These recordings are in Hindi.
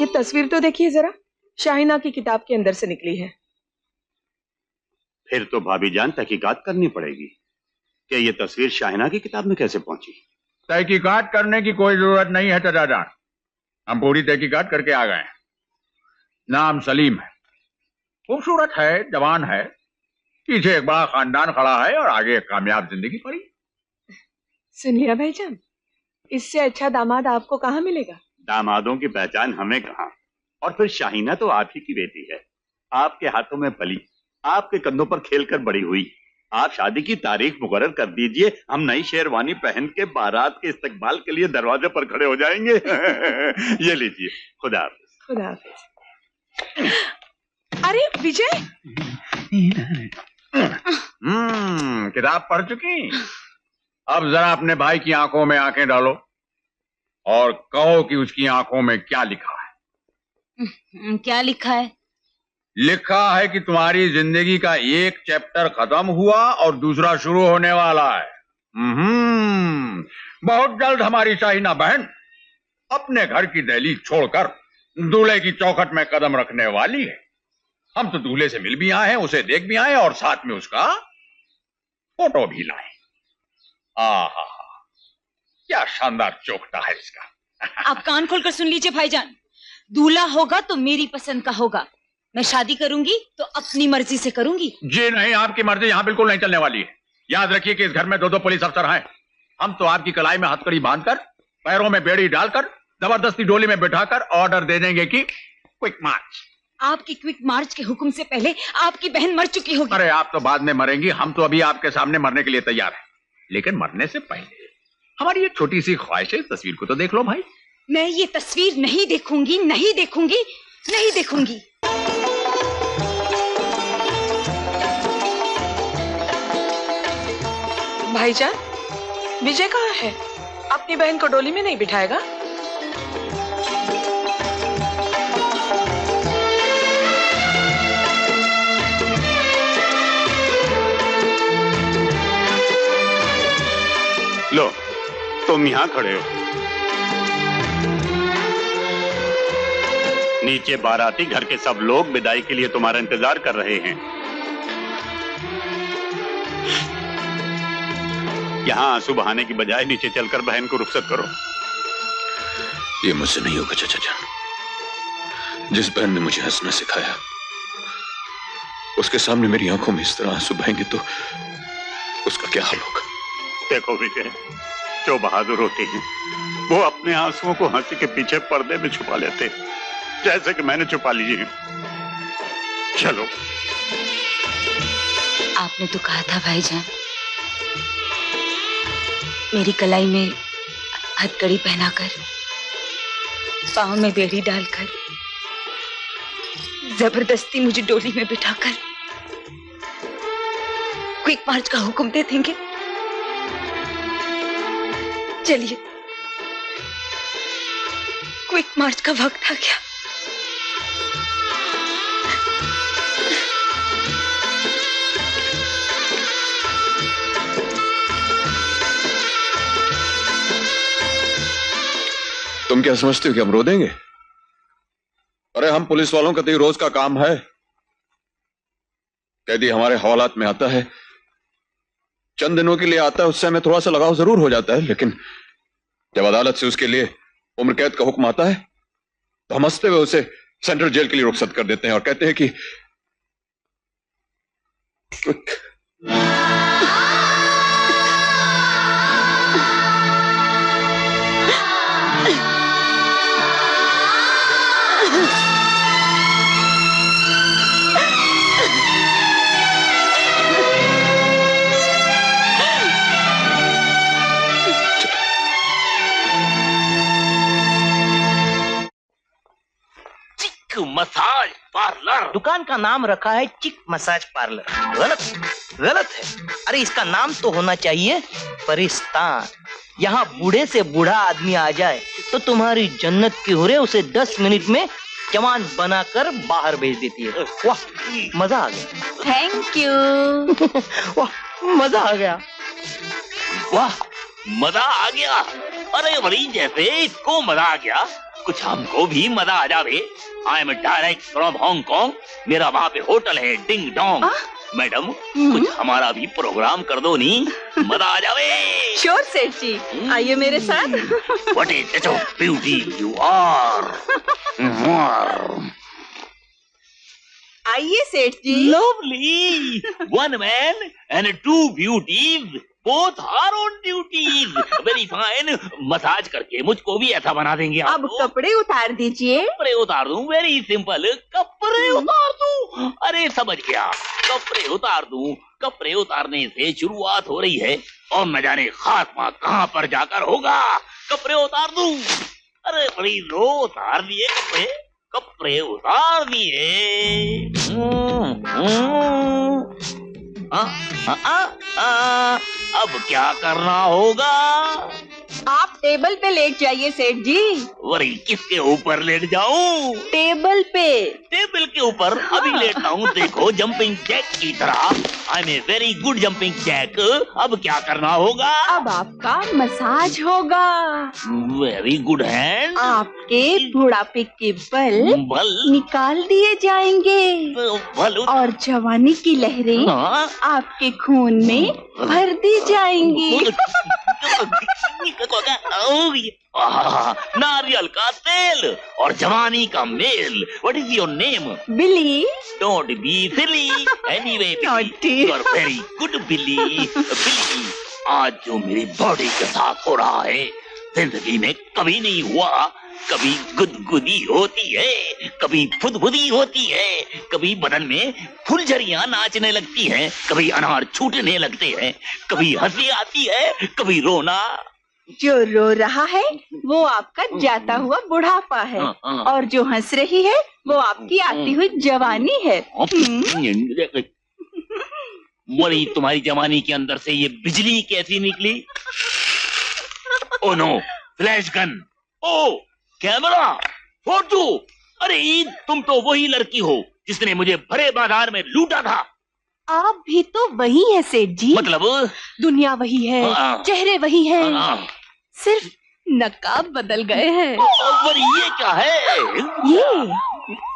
ये तस्वीर तो देखिए जरा, शाहिना की किताब के अंदर से निकली है। फिर तो भाभी जान तहकीकात करनी पड़ेगी कि ये तस्वीर शाहिना की किताब में कैसे पहुंची। तहकीकात करने की कोई जरूरत नहीं है चाचा जान, हम पूरी तहकीकात करके आ गए हैं। नाम सलीम है, खूबसूरत है, जवान है, पीछे एक बड़ा खानदान खड़ा है और आगे एक कामयाब जिंदगी पड़ी। सुनिए भाईजान, इससे अच्छा दामाद आपको कहाँ मिलेगा? दामादों की पहचान हमें कहाँ, और फिर शाहिना तो आप ही की बेटी है, आपके हाथों में पली, आपके कंधों पर खेलकर बड़ी हुई। आप शादी की तारीख मुकर्रर कर दीजिए, हम नई शेरवानी पहन के बारात के इस्तकबाल के लिए दरवाजे पर खड़े हो जाएंगे। ये लीजिए, खुदा हाफिज। खुदा हाफिज। अरे विजय, किताब पढ़ चुकी? अब जरा अपने भाई की आंखों में आंखें डालो और कहो कि उसकी आंखों में क्या लिखा है। क्या लिखा है? लिखा है कि तुम्हारी जिंदगी का एक चैप्टर खत्म हुआ और दूसरा शुरू होने वाला है। बहुत जल्द हमारी शाहिना बहन अपने घर की दहलीज छोड़कर दूल्हे की चौखट में कदम रखने वाली है। हम तो दूल्हे से मिल भी आए हैं, उसे देख भी आए और साथ में उसका फोटो भी लाए। आहा, क्या शानदार चौखटा है इसका। आप कान खोलकर सुन लीजिए भाईजान, दूल्हा होगा तो मेरी पसंद का होगा। मैं शादी करूंगी तो अपनी मर्जी से करूंगी। जी नहीं, आपकी मर्जी यहाँ बिल्कुल नहीं चलने वाली है। याद रखिए कि इस घर में 2-2 पुलिस अफसर हैं। हम तो आपकी कलाई में हथकड़ी बांधकर, पैरों में बेड़ी डालकर, जबरदस्ती डोली में बिठाकर ऑर्डर दे देंगे कि क्विक मार्च। आपकी क्विक मार्च के हुक्म से पहले आपकी बहन मर चुकी होगी। अरे आप तो बाद में मरेंगी, हम तो अभी आपके सामने मरने के लिए तैयार हैं। लेकिन मरने से पहले हमारी ये छोटी सी ख्वाहिश है, तस्वीर को तो देख लो भाई। मैं ये तस्वीर नहीं देखूंगी, नहीं देखूंगी, नहीं देखूंगी। भाईजान, विजय कहाँ है? अपनी बहन को डोली में नहीं बिठाएगा? लो, तुम यहाँ खड़े हो, नीचे बाराती घर के सब लोग विदाई के लिए तुम्हारा इंतजार कर रहे हैं। यहाँ आंसू बहाने की बजाय नीचे चलकर बहन को रुखसत करो। ये मुझसे नहीं होगा चाचा जान। जिस बहन ने मुझे हंसना सिखाया, उसके सामने मेरी आंखों में इस तरह आंसू बहेंगे तो उसका क्या हाल होगा? देखो विजय, जो बहादुर होते हैं वो अपने आंसुओं को हंसी के पीछे पर्दे में छुपा लेते, जैसे कि मैंने छुपा लिए। चलो। आपने तो कहा था भाईजान, मेरी कलाई में हथकड़ी पहनाकर, पांव में बेड़ी डालकर, जबरदस्ती मुझे डोली में बिठाकर क्विक मार्च का हुक्म दे देंगे। चलिए, क्विक मार्च का वक्त आ गया। तुम क्या समझते हो कि हम रो देंगे? अरे हम पुलिस वालों का तो रोज का काम है। कैदी हमारे हवालात में आता है, चंद दिनों के लिए आता है, उससे हमें थोड़ा सा लगाव जरूर हो जाता है, लेकिन जब अदालत से उसके लिए उम्र कैद का हुक्म आता है तो हम हंसते हुए उसे सेंट्रल जेल के लिए रुखसत कर देते हैं और कहते हैं कि मसाज पार्लर। दुकान का नाम रखा है चिक मसाज पार्लर। गलत, गलत है। अरे इसका नाम तो होना चाहिए परिस्तान। यहाँ बूढ़े से बूढ़ा आदमी आ जाए तो तुम्हारी जन्नत की हुरे उसे 10 मिनट में जवान बनाकर बाहर भेज देती है। वाह, मजा आ गया। Thank you. वाह, मजा आ गया। वाह, मजा आ गया। अरे बड़ी जैसे इसको मजा आ गया, कुछ हमको भी मजा आ जावे। I am direct from Hong Kong, मेरा वहाँ पे होटल है डिंग डोंग। मैडम कुछ हमारा भी प्रोग्राम कर दो नी, मजा आ जावे। श्योर सेठ जी, आइए मेरे साथ। What is beauty you are. आइए Seth ji. Lovely! One man and two beauties. Both are on duties. Very fine. Massage करके मुझको भी ऐसा बना देंगे आप अब तो। कपड़े उतार दीजिए। कपड़े उतार दूं? Very simple. कपड़े उतार दूं? अरे समझ गया, कपड़े उतार दूं। कपड़े उतारने से शुरुआत हो रही है और न जाने खात्मा कहाँ पर जाकर होगा। कपड़े उतार दूं? अरे बड़ी लो, उतार दिए कपड़े, कपड़े उतार दिए। अब क्या करना होगा? आप टेबल पे लेट जाइए सेठ जी। वही किसके ऊपर लेट जाऊं? टेबल पे। टेबल के ऊपर अभी लेटता हूँ, देखो जंपिंग जैक की तरह। I am a very good jumping jack. अब क्या करना होगा? अब आपका मसाज होगा। Very good hand. आपके बुढ़ापे के बल बल निकाल दिए जाएंगे बल और जवानी की लहरें हाँ? आपके खून में भर दी जाएंगी। नारियल का तेल और जवानी का मेल। What is your name? Billy. Don't be silly. Anyway Naughty. You are very good Billy. Billy, आज जो मेरी बॉडी के साथ हो रहा है जिंदगी में कभी नहीं हुआ। कभी गुदगुदी होती है, कभी फुदफुदी होती है, कभी बदन में फुलझड़ियां नाचने लगती हैं, कभी अनार छूटने लगते हैं, कभी हंसी आती है, कभी रोना। जो रो रहा है वो आपका जाता हुआ बुढ़ापा है और जो हंस रही है वो आपकी आती हुई जवानी है। बोली तुम्हारी जवानी के अंदर से ये बिजली कैसी निकली? Oh no, flash gun. Oh camera, photo. अरे तुम तो वही लड़की हो जिसने मुझे भरे बाजार में लूटा था। आप भी तो वही है सेठ जी। मतलब दुनिया वही है, चेहरे वही हैं, सिर्फ नकाब बदल गए हैं। पर ये क्या है?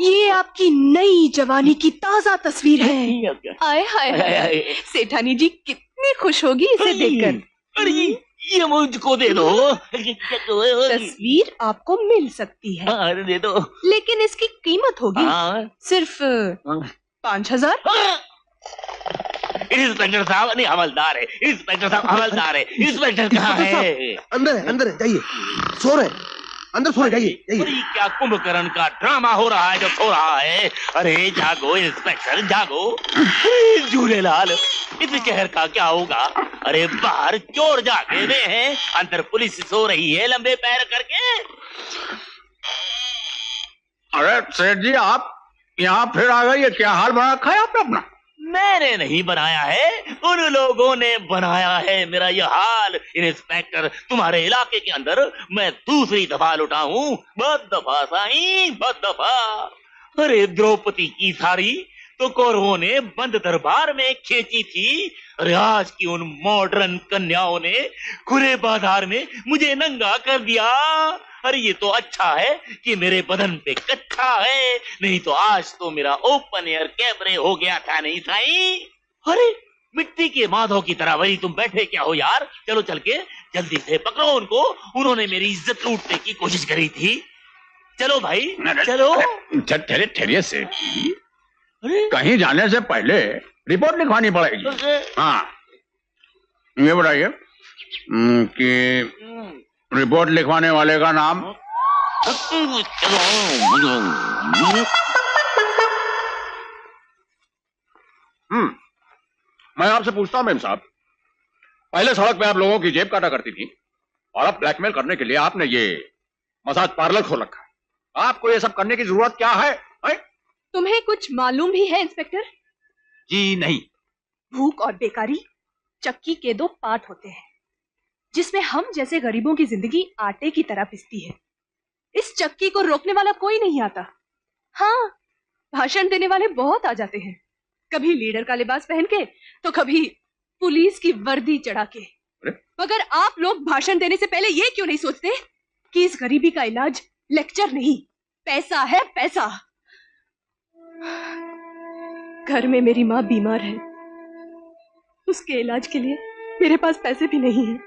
ये आपकी नई जवानी की ताजा तस्वीर है। आए हाय हाय, सेठानी जी कितनी खुश होगी इसे देखकर। अरे ये मुझको दे दो। तस्वीर आपको मिल सकती है, अरे दे दो, लेकिन इसकी कीमत होगी सिर्फ 5,000। इंस्पेक्टर साहब, नहीं हवलदार है। इंस्पेक्टर साहब हवलदार है। इंस्पेक्टर कहाँ है? अंदर है, अंदर है, जाइए। सो रहे, अंदर सो रहे, जाइए जाइए। अरे क्या कुंभकर्ण का ड्रामा हो रहा है जो सो रहा है? अरे जागो इंस्पेक्टर जागो। अरे झूलेलाल, इस शहर का क्या होगा? अरे बाहर चोर जागे हुए हैं, अंदर पुलिस सो रही है लंबे पैर करके। अरे सेठ जी, आप यहाँ फिर आ गए, ये क्या हाल बना रखा है आपने अपना? मैंने नहीं बनाया है, उन लोगों ने बनाया है मेरा यह हाल। इंस्पेक्टर, तुम्हारे इलाके के अंदर मैं दूसरी दफा लुटा हूँ। बद दफा साईं, बद दफा। अरे द्रौपदी की साड़ी तो कौरवों ने बंद दरबार में खींची थी। अरे आज की उन मॉडर्न कन्याओं ने खुले बाजार में मुझे नंगा कर दिया। अरे ये तो अच्छा है कि मेरे बदन पे कच्छा है, नहीं तो आज तो मेरा ओपन एयर कैमरे हो गया था। नहीं साईं? अरे मिट्टी के माधव की तरह वही तुम बैठे क्या हो यार? चलो चल के जल्दी से पकड़ो उनको, उन्होंने मेरी इज्जत लूटने की कोशिश करी थी। चलो भाई चलो। ठहरिए सेठ जी, कहीं जाने से पहले रिपोर्ट लिखवानी पड़ेगी। हाँ, ये बताइए कि रिपोर्ट लिखवाने वाले का नाम? मैं आपसे पूछता हूं मेम साहब, पहले सड़क पे आप लोगों की जेब काटा करती थी और अब ब्लैकमेल करने के लिए आपने ये मसाज पार्लर खोल रखा है। आपको ये सब करने की जरूरत क्या है? तुम्हें कुछ मालूम भी है इंस्पेक्टर? जी नहीं। भूख और बेकारी चक्की के दो पार्ट होते हैं, जिसमें हम जैसे गरीबों की जिंदगी आटे की तरह पिसती है। इस चक्की को रोकने वाला कोई नहीं आता। हाँ, भाषण देने वाले बहुत आ जाते हैं, कभी लीडर का लिबास पहन के तो कभी पुलिस की वर्दी चढ़ा के। मगर आप लोग भाषण देने से पहले ये क्यों नहीं सोचते कि इस गरीबी का इलाज लेक्चर नहीं, पैसा है, पैसा। घर में मेरी माँ बीमार है, उसके इलाज के लिए मेरे पास पैसे भी नहीं हैं।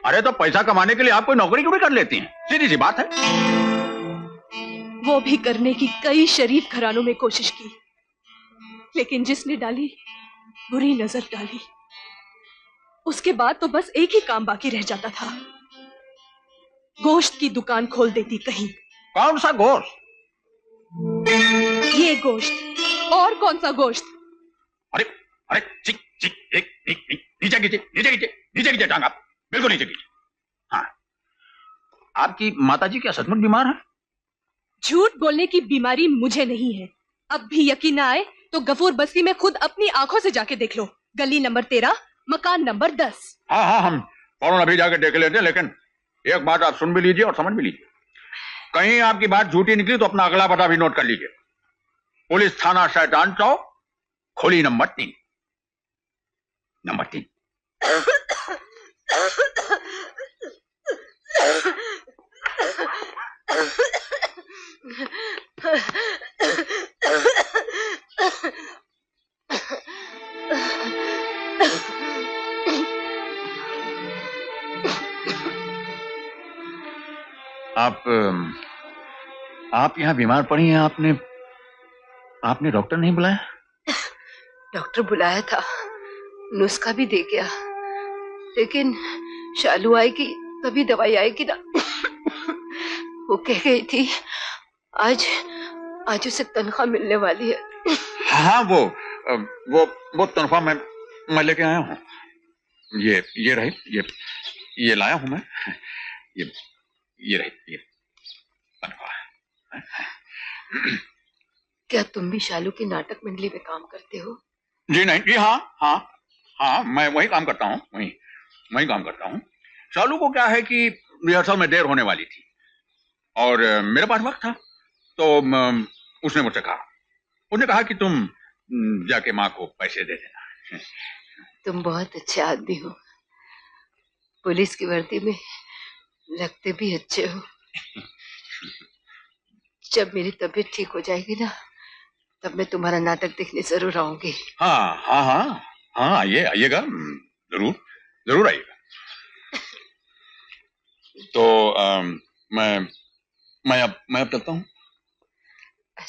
अरे तो पैसा कमाने के लिए आप कोई नौकरी क्यों नहीं कर लेती हैं? सीधी सी बात है। वो भी करने की कई शरीफ घरानों में कोशिश की, लेकिन जिसने डाली बुरी नजर डाली। उसके बाद तो बस एक ही काम बाकी रह जाता था, गोश्त की दुकान खोल देती कहीं। कौन सा गोश्त? ये गोश्त। और कौन सा गोश्त? अरे अरे चिक चिक एक नीचे नीचे नीचे नीचे नीचे नीचे टांग, आप बिल्कुल नीचे कीजिए। हाँ, आपकी माताजी क्या सचमुच बीमार है? झूठ बोलने की बीमारी मुझे नहीं है। अब भी यकीन ना आए तो गफूर बस्ती में खुद अपनी आंखों से जाके देख लो। गली नंबर 13, मकान नंबर 10। हाँ हाँ, हम फौरन अभी जाके देख लेते हैं, लेकिन एक बात आप सुन भी लीजिए और समझ भी लीजिए। कहीं आपकी बात झूठी निकली तो अपना अगला पता भी नोट कर लीजिए। पुलिस थाना शैतान चौक, खोली नंबर 3। नंबर 3। आप यहाँ बीमार पड़ी हैं, आपने डॉक्टर नहीं बुलाया? डॉक्टर बुलाया था, नुस्खा भी दे गया, लेकिन शालू आएगी तभी दवाई आएगी ना। वो कह गई थी आज उसे तनख्वाह मिलने वाली है। हाँ, वो तनख्वाह मैं लेके आया हूँ। ये रही, ये लाया हूँ मैं। ये रही, ये तनख्वाह। क्या तुम भी शालू की नाटक मंडली में काम करते हो? जी नहीं, जी हाँ, मैं वही काम करता हूँ, वही काम करता हूँ। शालू को क्या है कि रिहर्सल में देर होने वाली थी और मेरे पास वक्त था, तो उसने मुझसे कहा कि तुम जाके माँ को पैसे दे देना। तुम बहुत अच्छे आदमी हो, पुलिस की वर्दी में लगते भी अच्छे हो। जब मेरी तबीयत ठीक हो जाएगी ना, तब मैं तुम्हारा नाटक देखने जरूर आऊंगी। हाँ, आइएगा, जरूर आइएगा। तो मैं अब चलता हूँ।